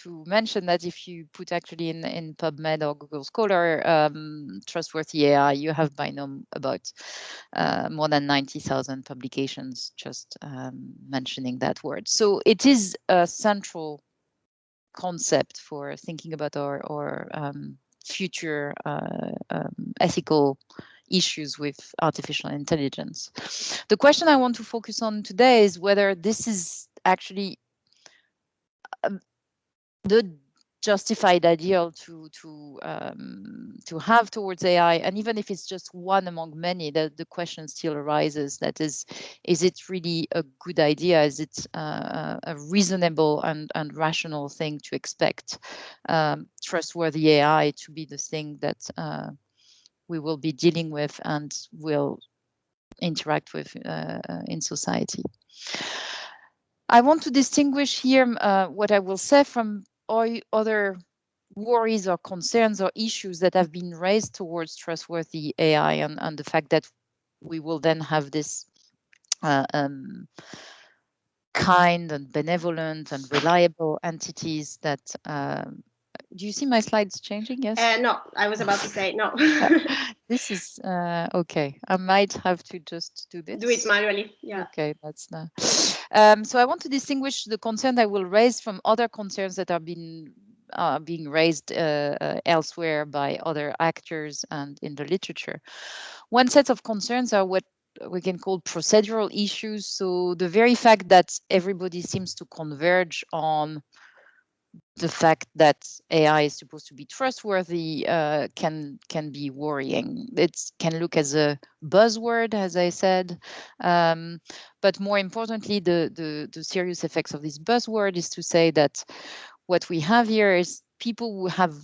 to mention that if you put actually in PubMed or Google Scholar trustworthy AI, you have by now about more than 90,000 publications just mentioning that word. So it is a central concept for thinking about our future ethical issues with artificial intelligence. The question I want to focus on today is whether this is actually the justified ideal to have towards AI, and even if it's just one among many, the question still arises: that is it really a good idea? Is it a reasonable and rational thing to expect trustworthy AI to be the thing that we will be dealing with and will interact with in society? I want to distinguish here what I will say from all other worries or concerns or issues that have been raised towards trustworthy AI and the fact that we will then have this kind and benevolent and reliable entities that do you see my slides changing? Yes? No, I was about to say no. This is okay. I might have to just do this. Do it manually. Yeah. Okay, that's not. So I want to distinguish the concern I will raise from other concerns that are being raised elsewhere by other actors and in the literature. One set of concerns are what we can call procedural issues. So the very fact that everybody seems to converge on the fact that AI is supposed to be trustworthy can be worrying. It can look as a buzzword, as I said, but more importantly, the serious effects of this buzzword is to say that what we have here is people who have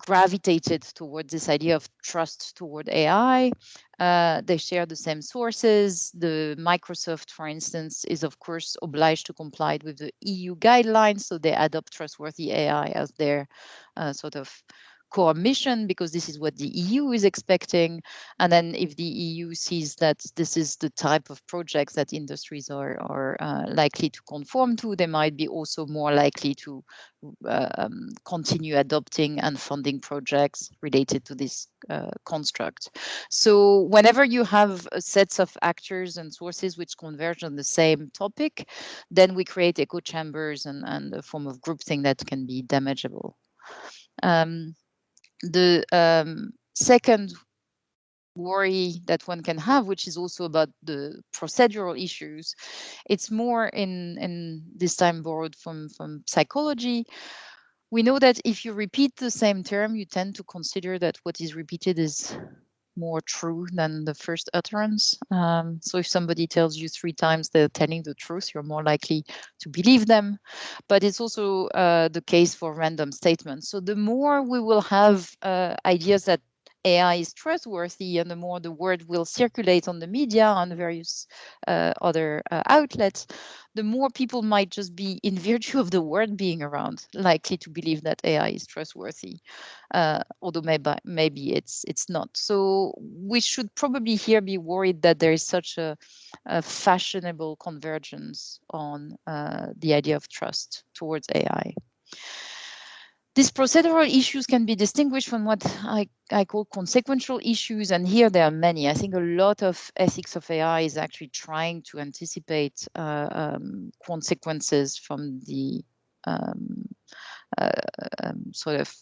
gravitated toward this idea of trust toward AI. They share the same sources. The Microsoft, for instance, is of course obliged to comply with the EU guidelines, so they adopt trustworthy AI as their sort of core mission because this is what the EU is expecting. And then if the EU sees that this is the type of projects that industries are likely to conform to, they might be also more likely to continue adopting and funding projects related to this construct. So whenever you have sets of actors and sources which converge on the same topic, then we create echo chambers and a form of groupthink that can be damageable. The second worry that one can have, which is also about the procedural issues, it's more in this time borrowed from psychology. We know that if you repeat the same term, you tend to consider that what is repeated is more true than the first utterance. So if somebody tells you 3 times they're telling the truth, you're more likely to believe them. But it's also the case for random statements. So the more we will have ideas that AI is trustworthy, and the more the word will circulate on the media and various other outlets, the more people might just be, in virtue of the word being around, likely to believe that AI is trustworthy, although maybe it's not. So we should probably here be worried that there is such a fashionable convergence on the idea of trust towards AI. These procedural issues can be distinguished from what I call consequential issues, and here there are many. I think a lot of ethics of AI is actually trying to anticipate consequences from the sort of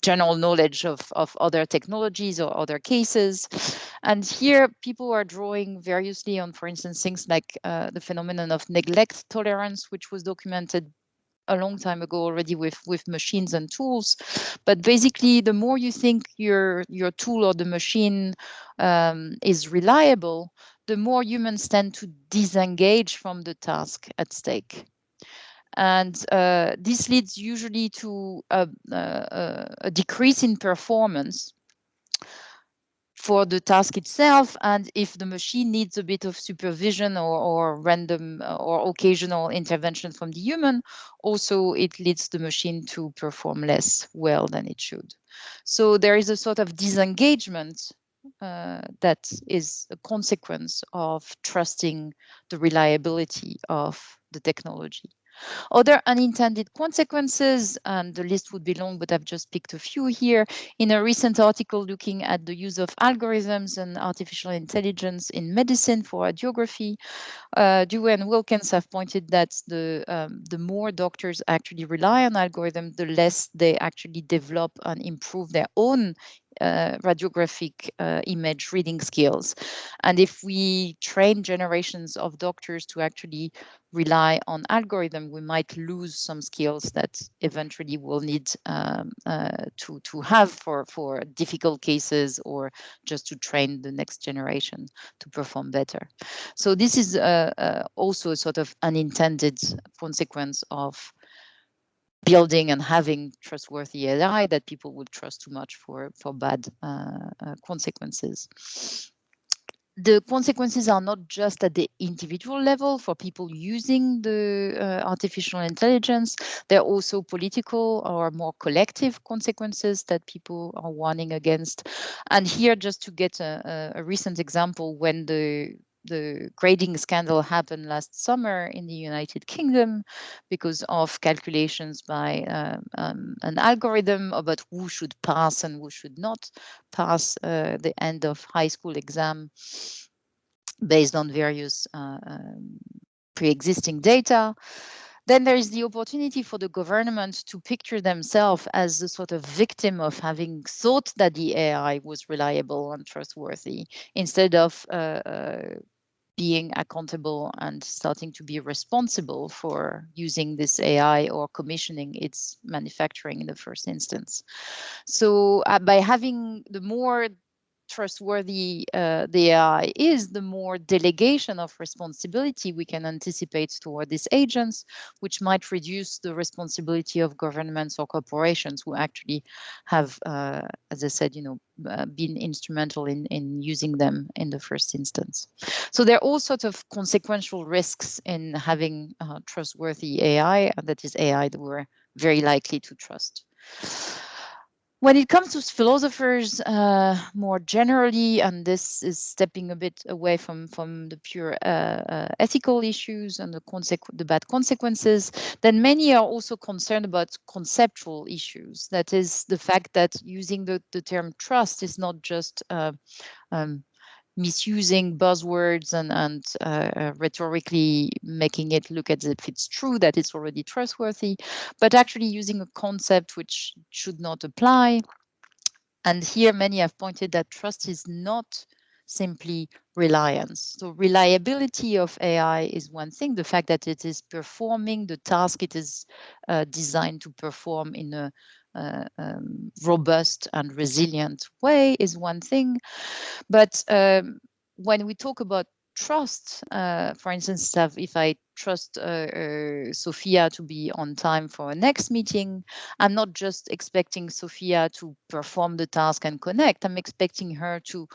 general knowledge of other technologies or other cases. And here people are drawing variously on, for instance, things like the phenomenon of neglect tolerance, which was documented a long time ago already with machines and tools. But basically, the more you think your tool or the machine is reliable, the more humans tend to disengage from the task at stake. And this leads usually to a decrease in performance for the task itself, and if the machine needs a bit of supervision or random or occasional intervention from the human, also it leads the machine to perform less well than it should. So there is a sort of disengagement that is a consequence of trusting the reliability of the technology. Other unintended consequences, and the list would be long, but I've just picked a few here. In a recent article looking at the use of algorithms and artificial intelligence in medicine for radiography, Dewey and Wilkins have pointed that the more doctors actually rely on algorithms, the less they actually develop and improve their own radiographic image reading skills. And if we train generations of doctors to actually rely on algorithm, we might lose some skills that eventually we'll need to have for difficult cases or just to train the next generation to perform better. So this is also a sort of unintended consequence of building and having trustworthy AI, that people would trust too much for bad consequences. The consequences are not just at the individual level for people using the artificial intelligence, they're also political or more collective consequences that people are warning against. And here, just to get a recent example, when the grading scandal happened last summer in the United Kingdom because of calculations by an algorithm about who should pass and who should not pass the end of high school exam based on various pre-existing data. Then there is the opportunity for the government to picture themselves as a sort of victim of having thought that the AI was reliable and trustworthy, instead of being accountable and starting to be responsible for using this AI or commissioning its manufacturing in the first instance. So by having the more trustworthy the AI is, the more delegation of responsibility we can anticipate toward these agents, which might reduce the responsibility of governments or corporations who actually have, as I said, been instrumental in using them in the first instance. So there are all sorts of consequential risks in having trustworthy AI, and that is AI that we're very likely to trust. When it comes to philosophers more generally, and this is stepping a bit away from the pure ethical issues and the bad consequences, then many are also concerned about conceptual issues. That is the fact that using the term trust is not just misusing buzzwords and rhetorically making it look as if it's true that it's already trustworthy, but actually using a concept which should not apply. And here many have pointed that trust is not simply reliance. So reliability of AI is one thing. The fact that it is performing the task it is designed to perform in a robust and resilient way is one thing. But when we talk about trust, for instance, if I trust Sophia to be on time for a next meeting, I'm not just expecting Sophia to perform the task and connect. I'm expecting her to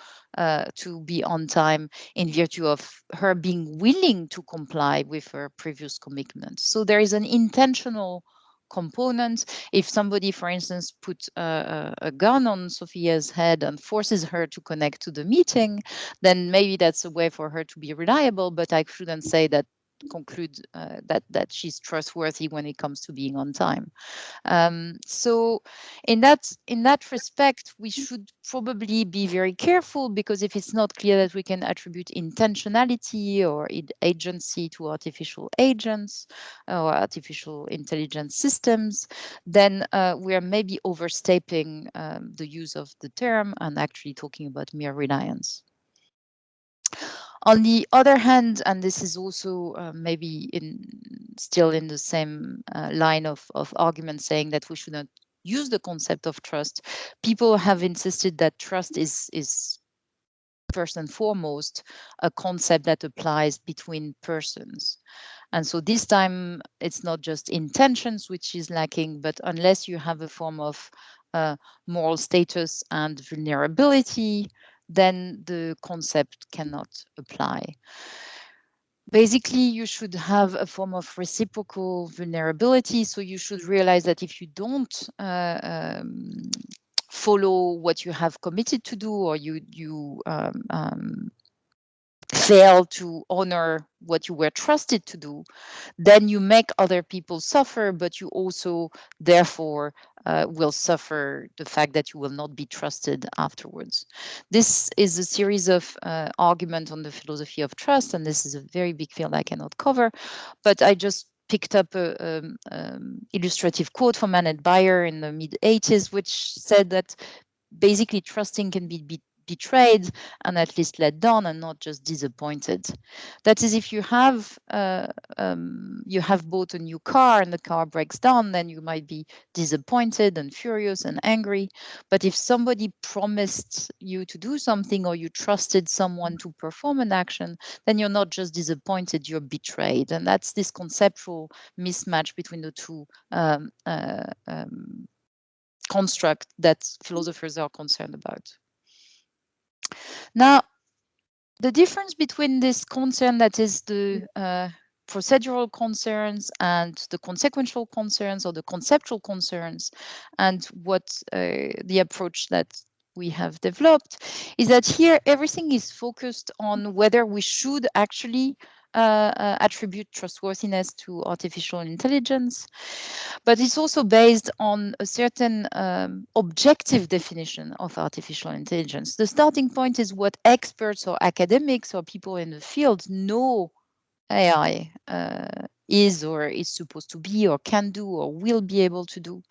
be on time in virtue of her being willing to comply with her previous commitment. So there is an intentional component. If somebody, for instance, puts a gun on Sophia's head and forces her to connect to the meeting, then maybe that's a way for her to be reliable, but I shouldn't say that conclude that she's trustworthy when it comes to being on time. So in that respect, we should probably be very careful, because if it's not clear that we can attribute intentionality or agency to artificial agents or artificial intelligence systems, then we are maybe overstepping the use of the term and actually talking about mere reliance. On the other hand, and this is also maybe still in the same line of argument, saying that we should not use the concept of trust, people have insisted that trust is first and foremost a concept that applies between persons. And so this time it's not just intentions which is lacking, but unless you have a form of moral status and vulnerability, then the concept cannot apply. Basically, you should have a form of reciprocal vulnerability. So you should realize that if you don't follow what you have committed to do, or you fail to honor what you were trusted to do, then you make other people suffer, but you also, therefore, will suffer the fact that you will not be trusted afterwards. This is a series of arguments on the philosophy of trust, and this is a very big field I cannot cover, but I just picked up a illustrative quote from Annette Beyer in the mid-80s, which said that basically trusting can be betrayed and at least let down and not just disappointed. That is, if you have bought a new car and the car breaks down, then you might be disappointed and furious and angry. But if somebody promised you to do something or you trusted someone to perform an action, then you're not just disappointed, you're betrayed. And that's this conceptual mismatch between the two construct that philosophers are concerned about. Now, the difference between this concern that is the procedural concerns and the consequential concerns or the conceptual concerns and what the approach that we have developed is that here everything is focused on whether we should actually attribute trustworthiness to artificial intelligence, but it's also based on a certain objective definition of artificial intelligence. The starting point is what experts or academics or people in the field know AI is or is supposed to be or can do or will be able to do.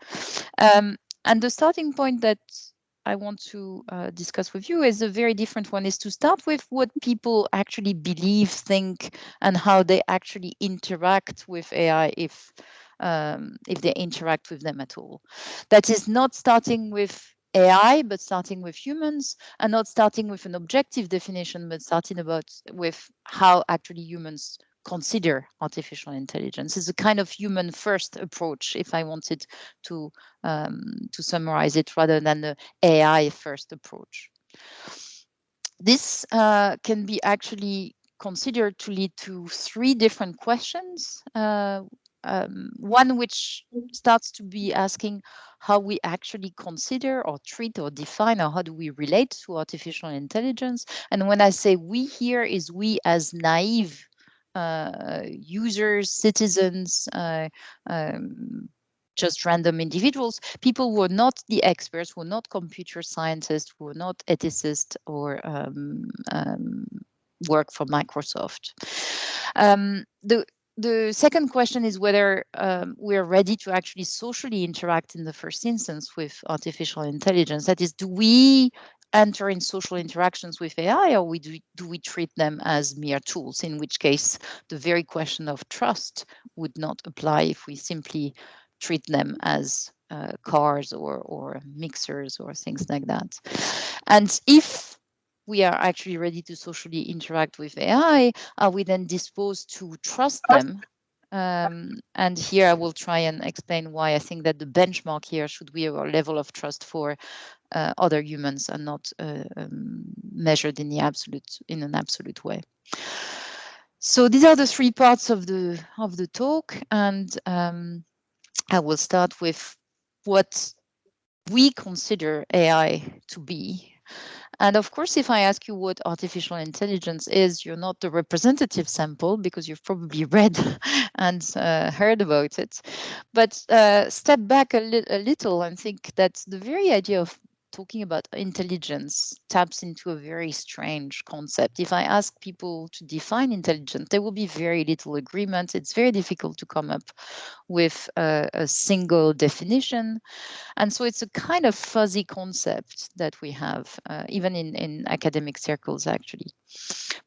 And the starting point that I want to discuss with you is a very different one, is to start with what people actually believe, think, and how they actually interact with AI if they interact with them at all. That is not starting with AI, but starting with humans, and not starting with an objective definition, but starting with how actually humans consider artificial intelligence. It's a kind of human first approach, if I wanted to summarize it, rather than the AI first approach. This can be actually considered to lead to three different questions. One which starts to be asking how we actually consider or treat or define, or how do we relate to artificial intelligence. And when I say we here, is we as naive users, citizens, just random individuals, people who are not the experts, who are not computer scientists, who are not ethicists or work for Microsoft. The second question is whether we're ready to actually socially interact in the first instance with artificial intelligence. That is, do we enter in social interactions with AI, or do we treat them as mere tools, in which case the very question of trust would not apply if we simply treat them as cars or mixers or things like that. And if we are actually ready to socially interact with AI, are we then disposed to trust them? And here I will try and explain why I think that the benchmark here should be our level of trust for other humans and not measured in an absolute way. So these are the three parts of the talk, and I will start with what we consider AI to be. And of course, if I ask you what artificial intelligence is, you're not the representative sample because you've probably read and heard about it. But step back a little and think that the very idea of talking about intelligence taps into a very strange concept. If I ask people to define intelligence, there will be very little agreement. It's very difficult to come up with a single definition. And so it's a kind of fuzzy concept that we have, even in academic circles, actually.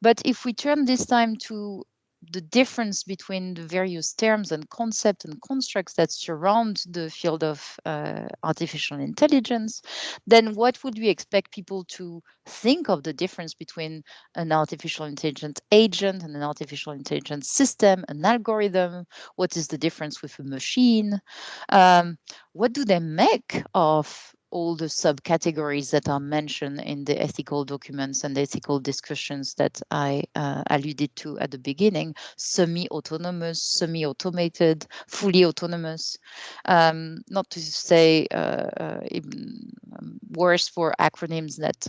But if we turn this time to the difference between the various terms and concepts and constructs that surround the field of artificial intelligence, then what would we expect people to think of the difference between an artificial intelligence agent and an artificial intelligence system, an algorithm? What is the difference with a machine? What do they make of all the subcategories that are mentioned in the ethical documents and ethical discussions that I alluded to at the beginning: semi-autonomous, semi-automated, fully autonomous. Not to say even worse for acronyms, that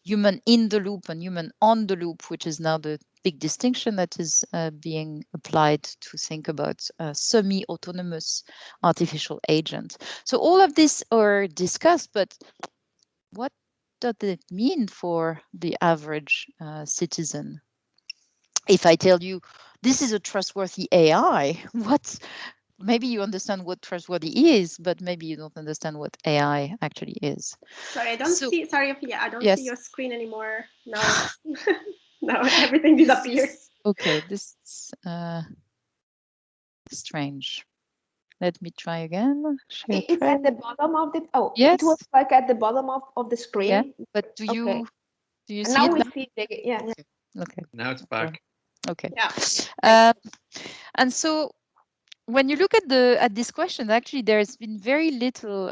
human in the loop and human on the loop, which is now the big distinction that is being applied to think about semi-autonomous artificial agent. So all of these are discussed, but what does it mean for the average citizen? If I tell you this is a trustworthy AI, what? Maybe you understand what trustworthy is, but maybe you don't understand what AI actually is. Sorry, I don't see. Sorry, Ophelia, I don't yes. see your screen anymore. Now it's now everything disappeared. Okay, this is strange. Let me try again. It's at the bottom of the. Oh, yes. It was like at the bottom of the screen. Yeah, but do you Okay. do you And see now it we now? see the yeah. Okay. Now it's back. Okay. Yeah. And so when you look at this question, actually, there's been very little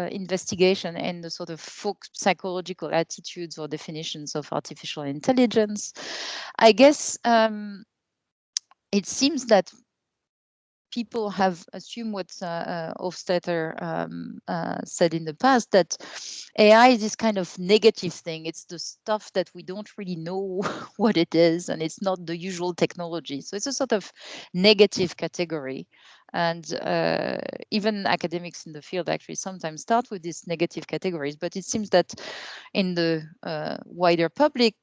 investigation in the sort of folk psychological attitudes or definitions of artificial intelligence. I guess it seems that people have assumed what Hofstadter said in the past, that AI is this kind of negative thing. It's the stuff that we don't really know what it is, and it's not the usual technology. So it's a sort of negative category. And even academics in the field actually sometimes start with these negative categories, but it seems that in the wider public,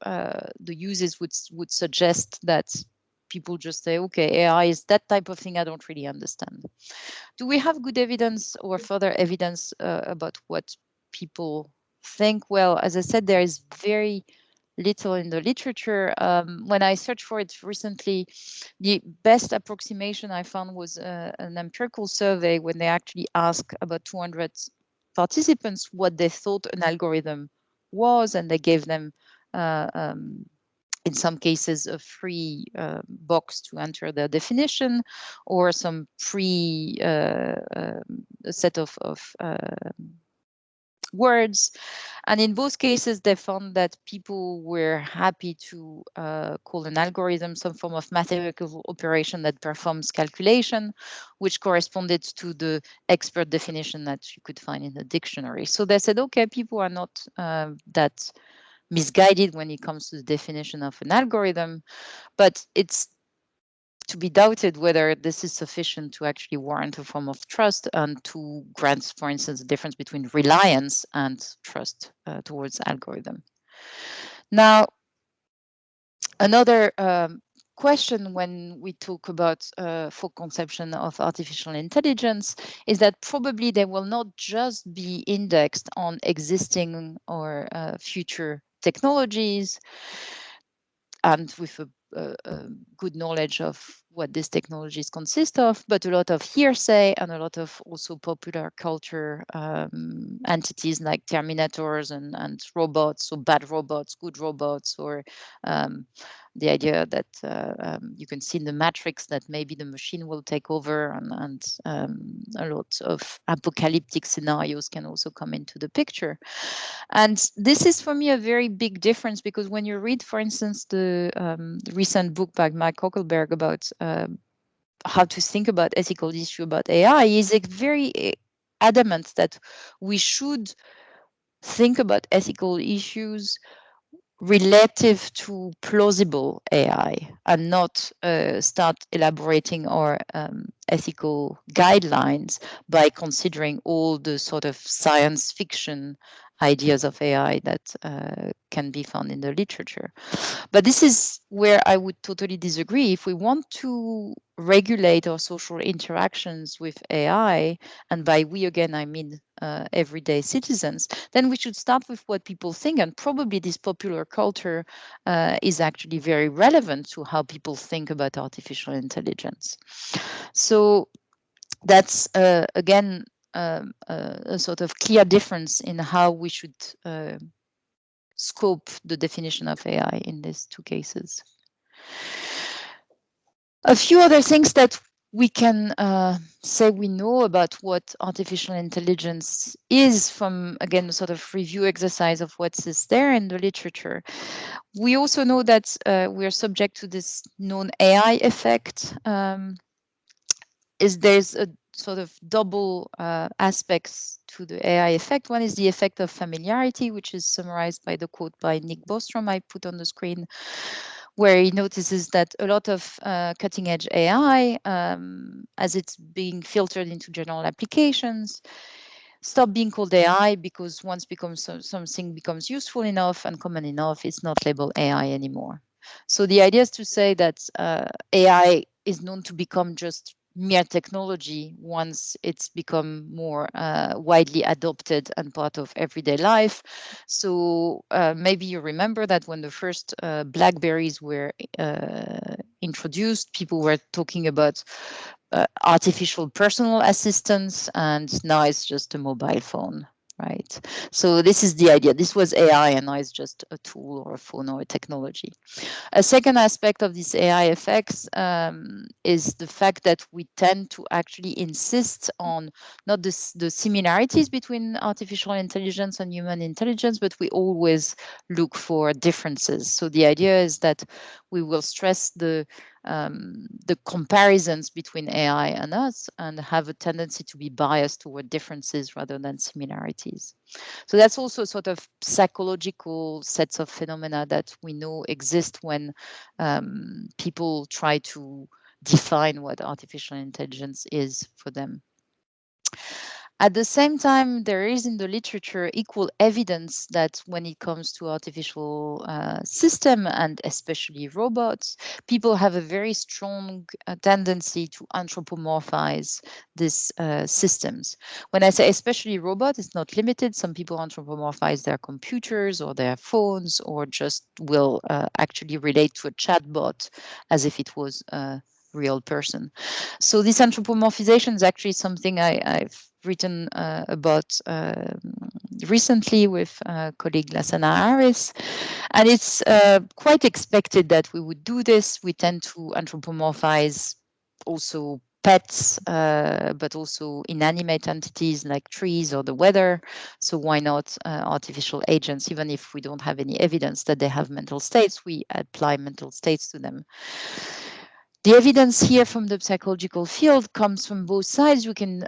the uses would suggest that people just say, okay, AI is that type of thing I don't really understand. Do we have good evidence or further evidence about what people think? Well, as I said, there is very little in the literature. When I searched for it recently, the best approximation I found was an empirical survey when they actually asked about 200 participants what they thought an algorithm was, and they gave them in some cases a free box to enter their definition, or some free set of words. And in both cases, they found that people were happy to call an algorithm some form of mathematical operation that performs calculation, which corresponded to the expert definition that you could find in the dictionary. So they said, okay, people are not that misguided when it comes to the definition of an algorithm, but it's to be doubted whether this is sufficient to actually warrant a form of trust and to grant, for instance, the difference between reliance and trust towards algorithm. Now, another question when we talk about folk conception of artificial intelligence is that probably they will not just be indexed on existing or future technologies and with a good knowledge of what these technologies consist of, but a lot of hearsay and a lot of also popular culture entities like Terminators and robots, so bad robots, good robots, or the idea that you can see in the Matrix that maybe the machine will take over, and a lot of apocalyptic scenarios can also come into the picture. And this is for me a very big difference, because when you read, for instance, the recent book by Mike Kokelberg about how to think about ethical issue about AI, is very adamant that we should think about ethical issues relative to plausible AI and not start elaborating our ethical guidelines by considering all the sort of science fiction ideas of AI that can be found in the literature. But this is where I would totally disagree. If we want to regulate our social interactions with AI, and by we again, I mean everyday citizens, then we should start with what people think. And probably this popular culture is actually very relevant to how people think about artificial intelligence. So that's again a sort of clear difference in how we should scope the definition of AI in these two cases. A few other things that we can say we know about what artificial intelligence is from, again, a sort of review exercise of what is there in the literature. We also know that we are subject to this known AI effect. There's a sort of double aspects to the AI effect. One is the effect of familiarity, which is summarized by the quote by Nick Bostrom I put on the screen, where he notices that a lot of cutting edge AI, as it's being filtered into general applications, stop being called AI because once something becomes useful enough and common enough, it's not labeled AI anymore. So the idea is to say that AI is known to become just mere technology once it's become more widely adopted and part of everyday life. So maybe you remember that when the first Blackberries were introduced, people were talking about artificial personal assistants, and now it's just a mobile phone, right? So this is the idea. This was AI, and now it's just a tool or a phone or a technology. A second aspect of these AI effects is the fact that we tend to actually insist on not the similarities between artificial intelligence and human intelligence, but we always look for differences. So the idea is that we will stress the comparisons between AI and us and have a tendency to be biased toward differences rather than similarities. So that's also sort of psychological sets of phenomena that we know exist when people try to define what artificial intelligence is for them. At the same time, there is in the literature equal evidence that when it comes to artificial system and especially robots, people have a very strong tendency to anthropomorphize these systems. When I say especially robot, it's not limited. Some people anthropomorphize their computers or their phones, or just will actually relate to a chatbot as if it was a real person. So this anthropomorphization is actually something I've written about recently with colleague Lassana Harris. And it's quite expected that we would do this. We tend to anthropomorphize also pets, but also inanimate entities like trees or the weather. So why not artificial agents? Even if we don't have any evidence that they have mental states, we apply mental states to them. The evidence here from the psychological field comes from both sides. We can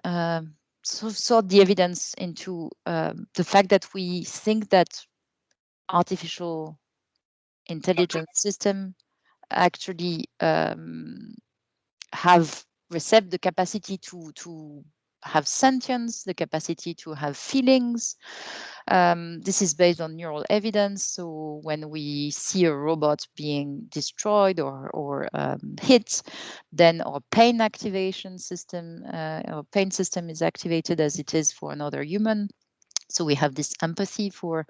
sort the evidence into the fact that we think that artificial intelligence system actually have received the capacity to have sentience, the capacity to have feelings. This is based on neural evidence. So when we see a robot being destroyed or hit, then our pain activation system, our pain system is activated as it is for another human. So we have this empathy for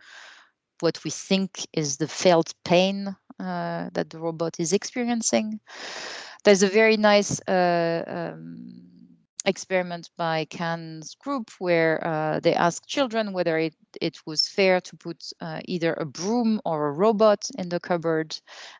what we think is the felt pain that the robot is experiencing. There's a very nice experiment by Cannes group where they asked children whether it was fair to put either a broom or a robot in the cupboard.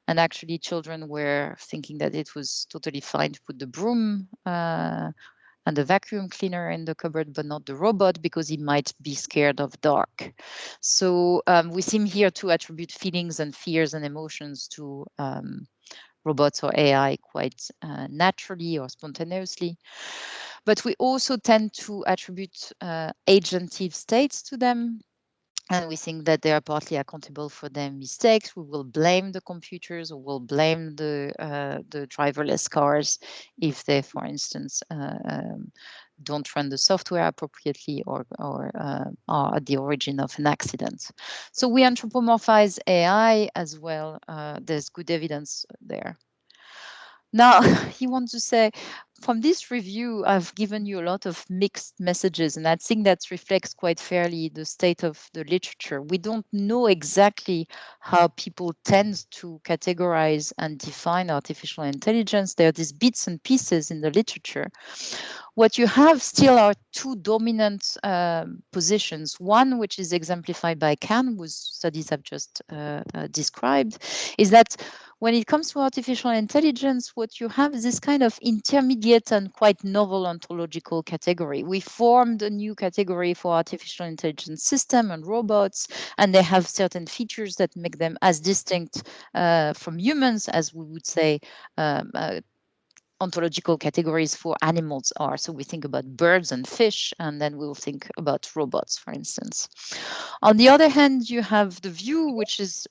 And actually children were thinking that it was totally fine to put the broom and the vacuum cleaner in the cupboard, but not the robot because he might be scared of dark. So we seem here to attribute feelings and fears and emotions to robots or AI quite naturally or spontaneously. But we also tend to attribute agentive states to them. And we think that they are partly accountable for their mistakes. We will blame the computers, or we'll blame the driverless cars if they, for instance, don't run the software appropriately or are at the origin of an accident. So we anthropomorphize AI as well. There's good evidence there. Now, you want to say, from this review, I've given you a lot of mixed messages, and I think that reflects quite fairly the state of the literature. We don't know exactly how people tend to categorize and define artificial intelligence. There are these bits and pieces in the literature. What you have still are two dominant positions. One, which is exemplified by Can, whose studies I've just described, is that when it comes to artificial intelligence, what you have is this kind of intermediate and quite novel ontological category. We formed a new category for artificial intelligence system and robots, and they have certain features that make them as distinct from humans as we would say ontological categories for animals are. So we think about birds and fish, and then we'll think about robots, for instance. On the other hand, you have the view, which is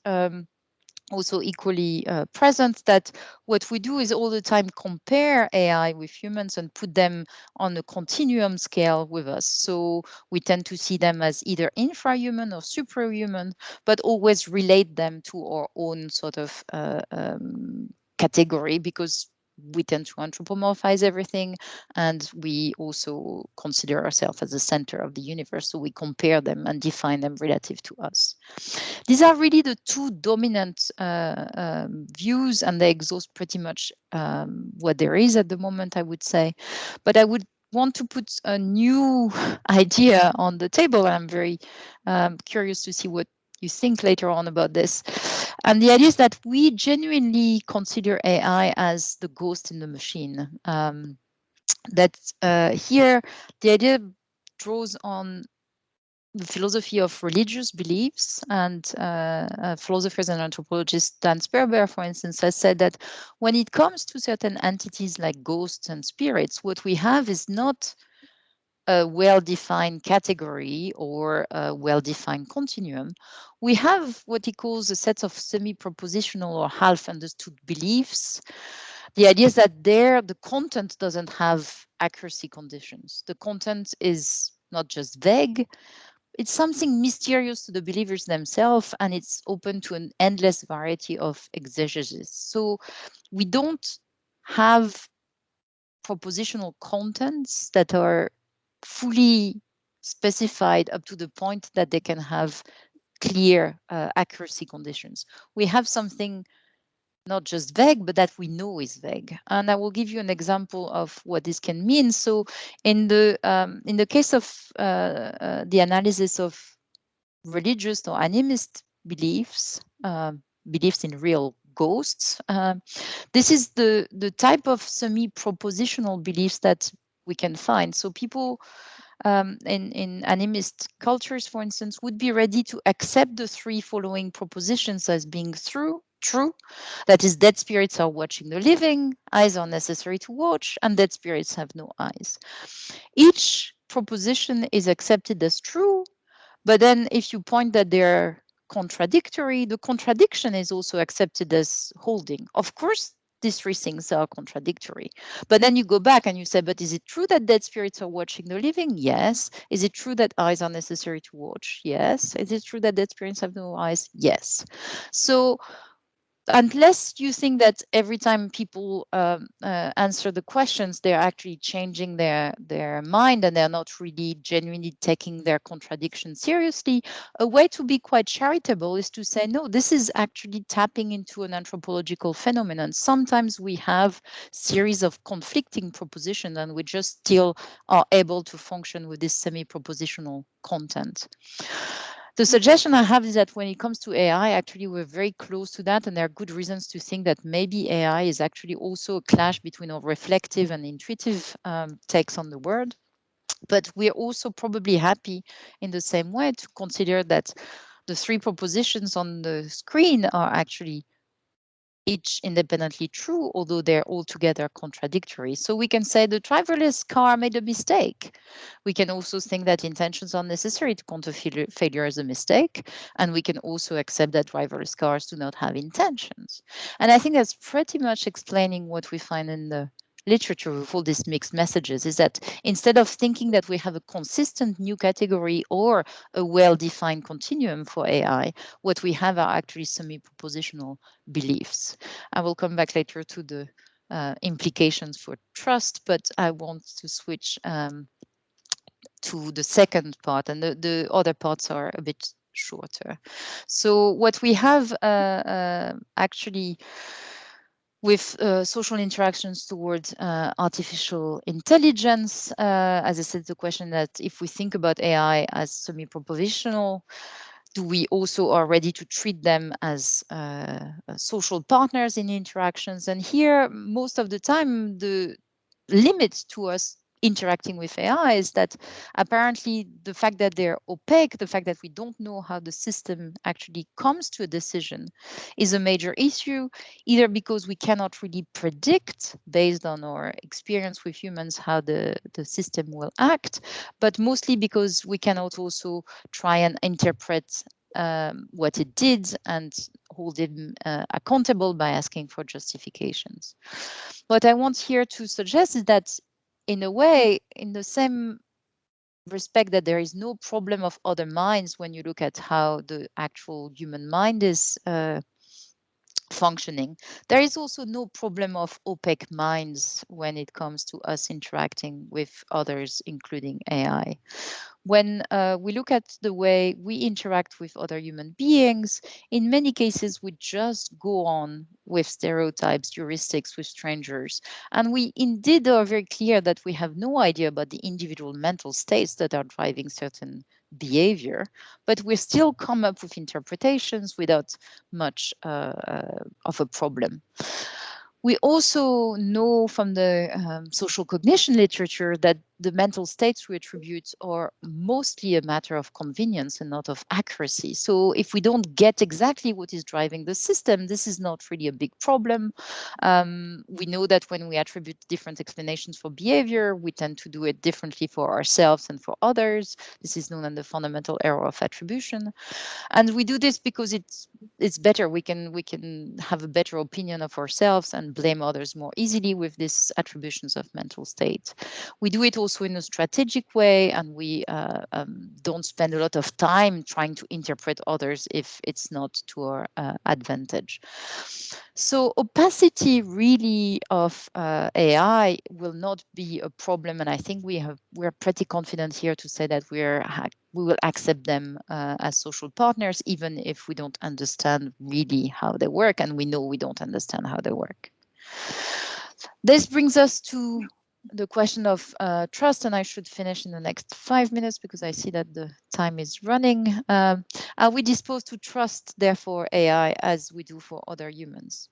also equally present, that what we do is all the time compare AI with humans and put them on a continuum scale with us. So we tend to see them as either infrahuman or superhuman, but always relate them to our own sort of category, because we tend to anthropomorphize everything, and we also consider ourselves as the center of the universe. So we compare them and define them relative to us. These are really the two dominant views, and they exhaust pretty much what there is at the moment, I would say. But I would want to put a new idea on the table, and I'm very curious to see what you think later on about this. And the idea is that we genuinely consider AI as the ghost in the machine. That here, the idea draws on the philosophy of religious beliefs, and philosophers and anthropologists Dan Sperber, for instance, has said that when it comes to certain entities like ghosts and spirits, what we have is not a well-defined category or a well-defined continuum. We have what he calls a set of semi-propositional or half-understood beliefs. The idea is that there, the content doesn't have accuracy conditions. The content is not just vague, it's something mysterious to the believers themselves, and it's open to an endless variety of exegesis. So we don't have propositional contents that are fully specified up to the point that they can have clear accuracy conditions. We have something not just vague, but that we know is vague. And I will give you an example of what this can mean. So in the case of the analysis of religious or animist beliefs, beliefs in real ghosts, this is the type of semi-propositional beliefs that we can find. So people in animist cultures, for instance, would be ready to accept the three following propositions as being true. That is, dead spirits are watching the living, eyes are necessary to watch, and dead spirits have no eyes. Each proposition is accepted as true, but then if you point that they're contradictory, the contradiction is also accepted as holding. Of course, these three things are contradictory. But then you go back and you say, but is it true that dead spirits are watching the living? Yes. Is it true that eyes are necessary to watch? Yes. Is it true that dead spirits have no eyes? Yes. So unless you think that every time people answer the questions, they're actually changing their mind and they're not really genuinely taking their contradiction seriously, a way to be quite charitable is to say, no, this is actually tapping into an anthropological phenomenon. Sometimes we have series of conflicting propositions and we just still are able to function with this semi-propositional content. The suggestion I have is that when it comes to AI, actually, we're very close to that. And there are good reasons to think that maybe AI is actually also a clash between our reflective and intuitive takes on the world. But we're also probably happy in the same way to consider that the three propositions on the screen are actually each independently true, although they're altogether contradictory. So we can say the driverless car made a mistake. We can also think that intentions are necessary to counter failure as a mistake. And we can also accept that driverless cars do not have intentions. And I think that's pretty much explaining what we find in the literature with all these mixed messages, is that instead of thinking that we have a consistent new category or a well-defined continuum for AI, what we have are actually semi-propositional beliefs. I will come back later to the implications for trust, but I want to switch to the second part, and the other parts are a bit shorter. So what we have actually with social interactions towards artificial intelligence. As I said, the question that if we think about AI as semi-propositional, do we also are ready to treat them as social partners in interactions? And here, most of the time, the limit to us interacting with AI is that apparently the fact that they're opaque, the fact that we don't know how the system actually comes to a decision is a major issue, either because we cannot really predict based on our experience with humans how the system will act, but mostly because we cannot also try and interpret what it did and hold him accountable by asking for justifications. What I want here to suggest is that, in a way, in the same respect that there is no problem of other minds when you look at how the actual human mind is functioning, there is also no problem of opaque minds when it comes to us interacting with others, including AI. When we look at the way we interact with other human beings, in many cases, we just go on with stereotypes, heuristics with strangers. And we indeed are very clear that we have no idea about the individual mental states that are driving certain behavior, but we still come up with interpretations without much of a problem. We also know from the social cognition literature that the mental states we attribute are mostly a matter of convenience and not of accuracy. So if we don't get exactly what is driving the system, this is not really a big problem. We know that when we attribute different explanations for behavior, we tend to do it differently for ourselves and for others. This is known as the fundamental error of attribution. And we do this because it's better. We can have a better opinion of ourselves and blame others more easily with these attributions of mental state. We do it also in a strategic way, and we don't spend a lot of time trying to interpret others if it's not to our advantage. So opacity really of AI will not be a problem, and I think we're pretty confident here to say that we will accept them as social partners, even if we don't understand really how they work, and we know we don't understand how they work. This brings us to the question of trust, and I should finish in the next 5 minutes because I see that the time is running. Are we disposed to trust, therefore, AI as we do for other humans?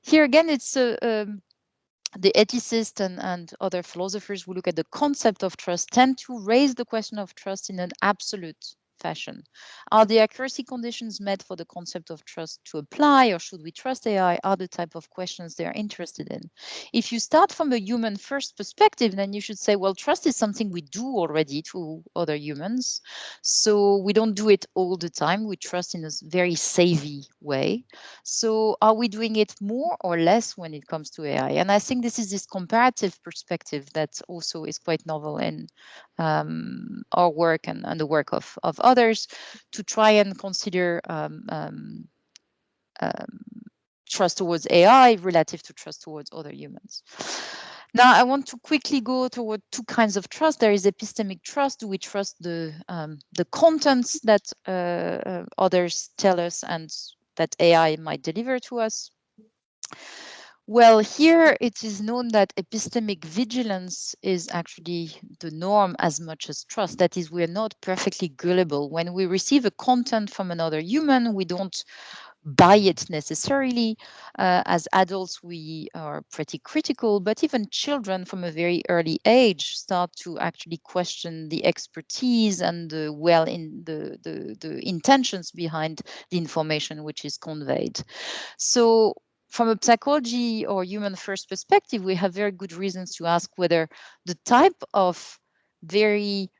Here again, it's the ethicists and other philosophers who look at the concept of trust tend to raise the question of trust in an absolute fashion. Are the accuracy conditions met for the concept of trust to apply, or should we trust AI? Are the type of questions they are interested in? If you start from a human first perspective, then you should say, well, trust is something we do already to other humans. So we don't do it all the time. We trust in a very savvy way. So are we doing it more or less when it comes to AI? And I think this is this comparative perspective that also is quite novel in our work and the work of others, to try and consider trust towards AI relative to trust towards other humans. Now, I want to quickly go toward two kinds of trust. There is epistemic trust. Do we trust the contents that others tell us and that AI might deliver to us? Well, here it is known that epistemic vigilance is actually the norm as much as trust. That is, we're not perfectly gullible. When we receive a content from another human, we don't buy it necessarily. As adults, we are pretty critical, but even children from a very early age start to actually question the expertise and the intentions behind the information which is conveyed. So from a psychology or human first perspective, we have very good reasons to ask whether the type of very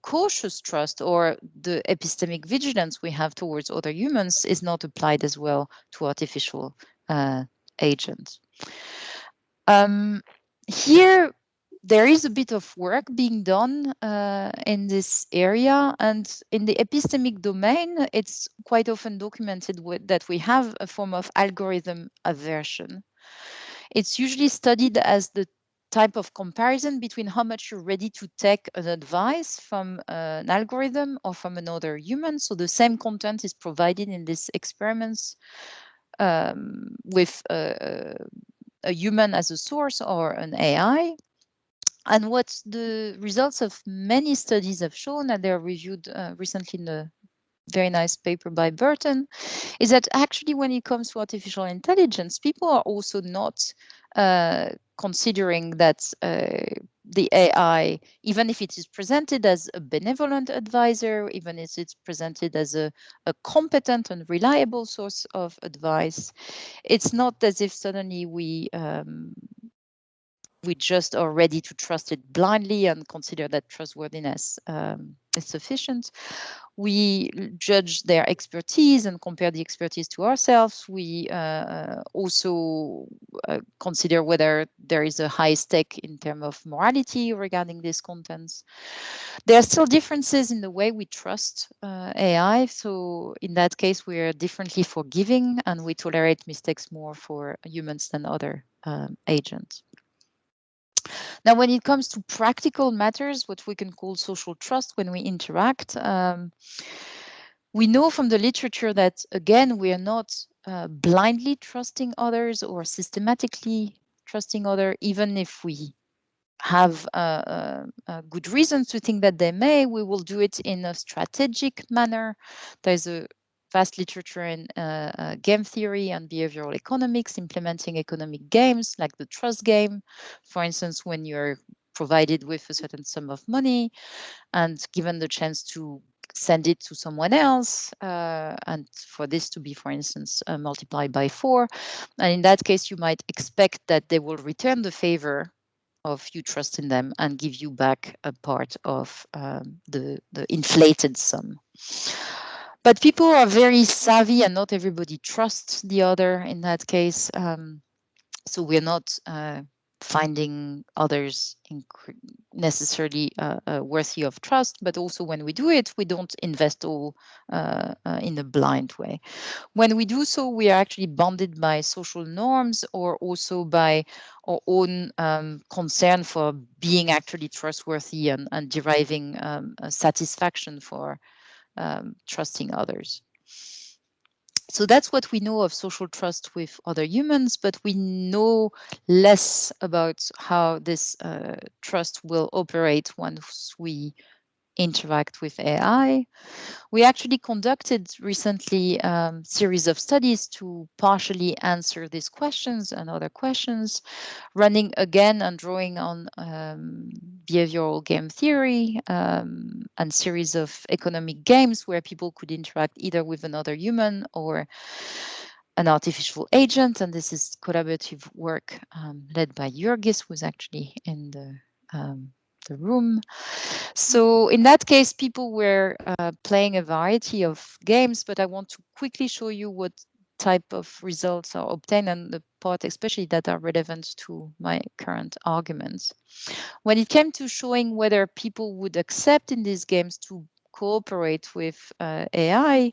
cautious trust or the epistemic vigilance we have towards other humans is not applied as well to artificial agents. Here, there is a bit of work being done in this area, and in the epistemic domain, it's quite often documented that we have a form of algorithm aversion. It's usually studied as the type of comparison between how much you're ready to take an advice from an algorithm or from another human. So the same content is provided in these experiments. with a human as a source or an AI. And what the results of many studies have shown, and they're reviewed recently in a very nice paper by Burton, is that actually when it comes to artificial intelligence, people are also not considering that the AI, even if it is presented as a benevolent advisor, even if it's presented as a competent and reliable source of advice, it's not as if suddenly we just are ready to trust it blindly and consider that trustworthiness is sufficient. We judge their expertise and compare the expertise to ourselves. We also consider whether there is a high stake in terms of morality regarding these contents. There are still differences in the way we trust AI. So in that case, we are differently forgiving and we tolerate mistakes more for humans than other agents. Now, when it comes to practical matters, what we can call social trust when we interact, we know from the literature that, again, we are not blindly trusting others or systematically trusting others, even if we have good reasons to think that they may, we will do it in a strategic manner. There's a vast literature in game theory and behavioral economics implementing economic games like the trust game. For instance, when you're provided with a certain sum of money and given the chance to send it to someone else, and for this to be, for instance, multiplied by 4. And in that case, you might expect that they will return the favor of you trusting them and give you back a part of the inflated sum. But people are very savvy and not everybody trusts the other in that case. So we're not finding others necessarily worthy of trust, but also when we do it, we don't invest all in a blind way. When we do so, we are actually bounded by social norms or also by our own concern for being actually trustworthy and deriving satisfaction for trusting others. So that's what we know of social trust with other humans, but we know less about how this trust will operate once we interact with AI. We actually conducted recently a series of studies to partially answer these questions and other questions, running again and drawing on behavioral game theory and series of economic games where people could interact either with another human or an artificial agent. And this is collaborative work led by Jurgis, who's actually in the room. So in that case, people were playing a variety of games, but I want to quickly show you what type of results are obtained and the part especially that are relevant to my current arguments. When it came to showing whether people would accept in these games to cooperate with AI,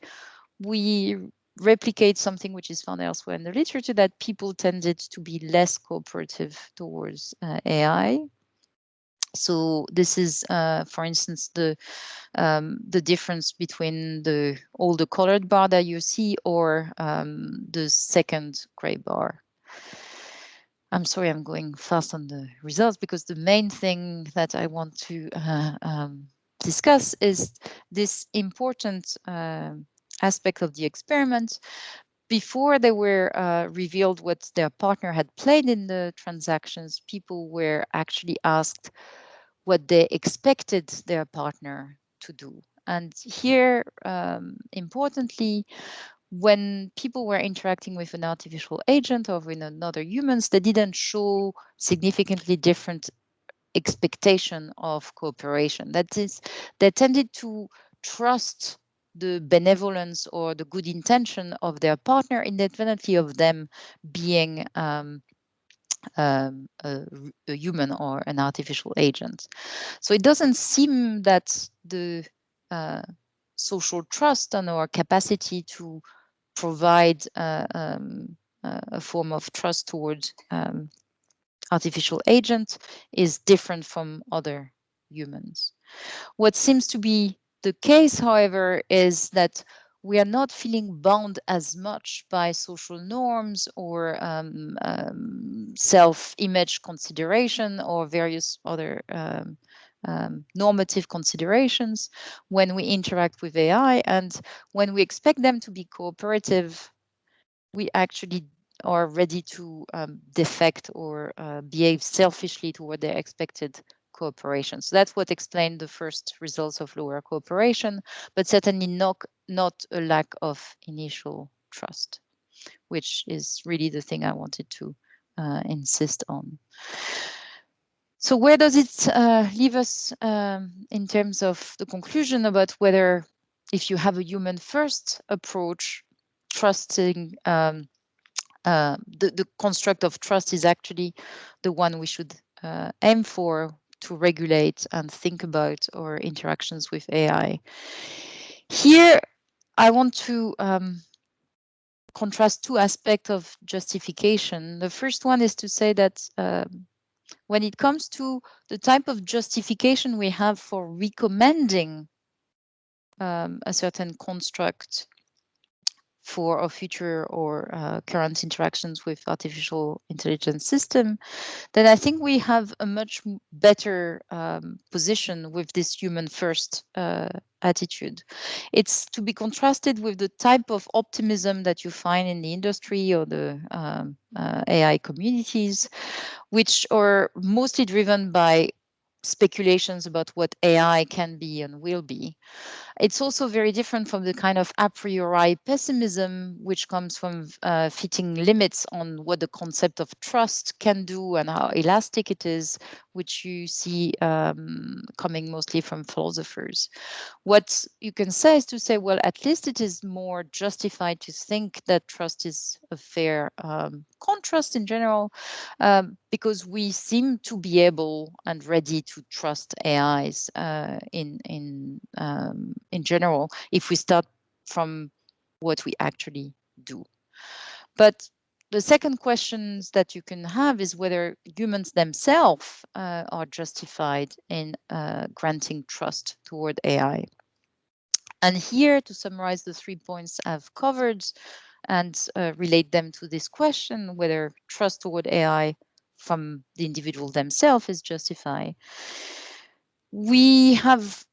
we replicate something which is found elsewhere in the literature, that people tended to be less cooperative towards AI. So this is, for instance, the difference between all the colored bar that you see or the second gray bar. I'm sorry, I'm going fast on the results because the main thing that I want to discuss is this important aspect of the experiment. Before they were revealed what their partner had played in the transactions, people were actually asked what they expected their partner to do. And here, importantly, when people were interacting with an artificial agent or with another humans, they didn't show significantly different expectation of cooperation. That is, they tended to trust the benevolence or the good intention of their partner independently of them being a human or an artificial agent. So it doesn't seem that the social trust and our capacity to provide a form of trust towards artificial agents is different from other humans. What seems to be the case, however, is that we are not feeling bound as much by social norms or self-image consideration or various other normative considerations when we interact with AI. And when we expect them to be cooperative, we actually are ready to defect or behave selfishly toward their expected cooperation. So that's what explained the first results of lower cooperation, but certainly not a lack of initial trust, which is really the thing I wanted to insist on. So where does it leave us in terms of the conclusion about whether, if you have a human first approach, trusting the construct of trust is actually the one we should aim for to regulate and think about our interactions with AI. Here, I want to contrast two aspects of justification. The first one is to say that when it comes to the type of justification we have for recommending a certain construct for our future or current interactions with artificial intelligence system, then I think we have a much better position with this human first attitude. It's to be contrasted with the type of optimism that you find in the industry or the AI communities, which are mostly driven by speculations about what AI can be and will be. It's also very different from the kind of a priori pessimism, which comes from fitting limits on what the concept of trust can do and how elastic it is, which you see coming mostly from philosophers. What you can say is to say, well, at least it is more justified to think that trust is a fair contrast in general, because we seem to be able and ready to trust AIs in general if we start from what we actually do. But the second questions that you can have is whether humans themselves are justified in granting trust toward AI. And here, to summarize the 3 points I've covered and relate them to this question, whether trust toward AI from the individual themselves is justified. We have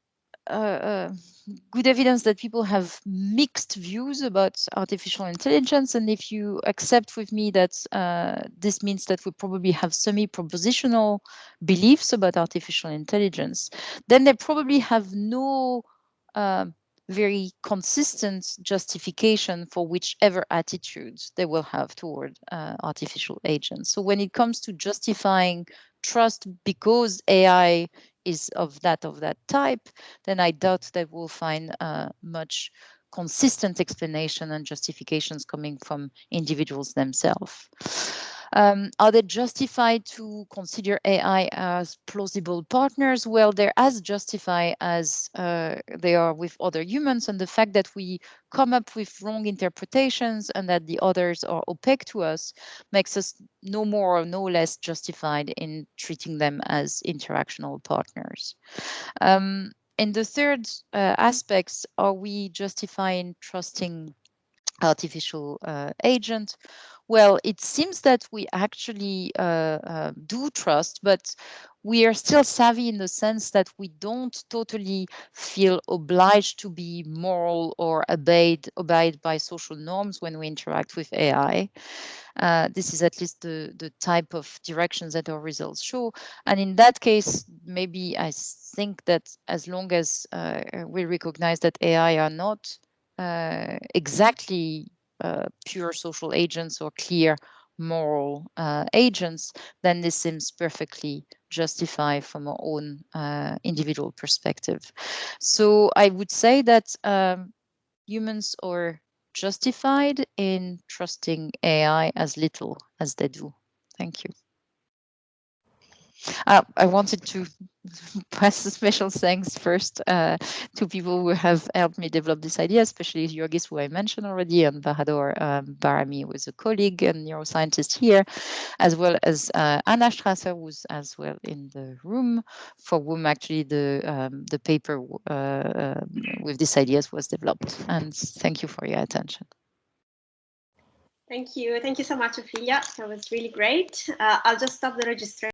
good evidence that people have mixed views about artificial intelligence. And if you accept with me that this means that we probably have semi-propositional beliefs about artificial intelligence, then they probably have no very consistent justification for whichever attitudes they will have toward artificial agents. So when it comes to justifying trust because AI is of that type, then I doubt that we'll find much consistent explanation and justifications coming from individuals themselves. Are they justified to consider AI as plausible partners? Well, they're as justified as they are with other humans, and the fact that we come up with wrong interpretations and that the others are opaque to us makes us no more or no less justified in treating them as interactional partners. In the third aspects, are we justifying trusting artificial agent? Well, it seems that we actually do trust, but we are still savvy in the sense that we don't totally feel obliged to be moral or abide by social norms when we interact with AI. This is at least the type of directions that our results show. And in that case, maybe I think that as long as we recognize that AI are not exactly pure social agents or clear moral agents, then this seems perfectly justified from our own individual perspective. So I would say that humans are justified in trusting AI as little as they do. Thank you. I wanted to pass a special thanks first to people who have helped me develop this idea, especially Yorgis, who I mentioned already, and Bahadur Barami, who is a colleague and neuroscientist here, as well as Anna Strasser, who's as well in the room, for whom actually the paper with these ideas was developed. And thank you for your attention. Thank you so much, Ophelia. That was really great. I'll just stop the registration.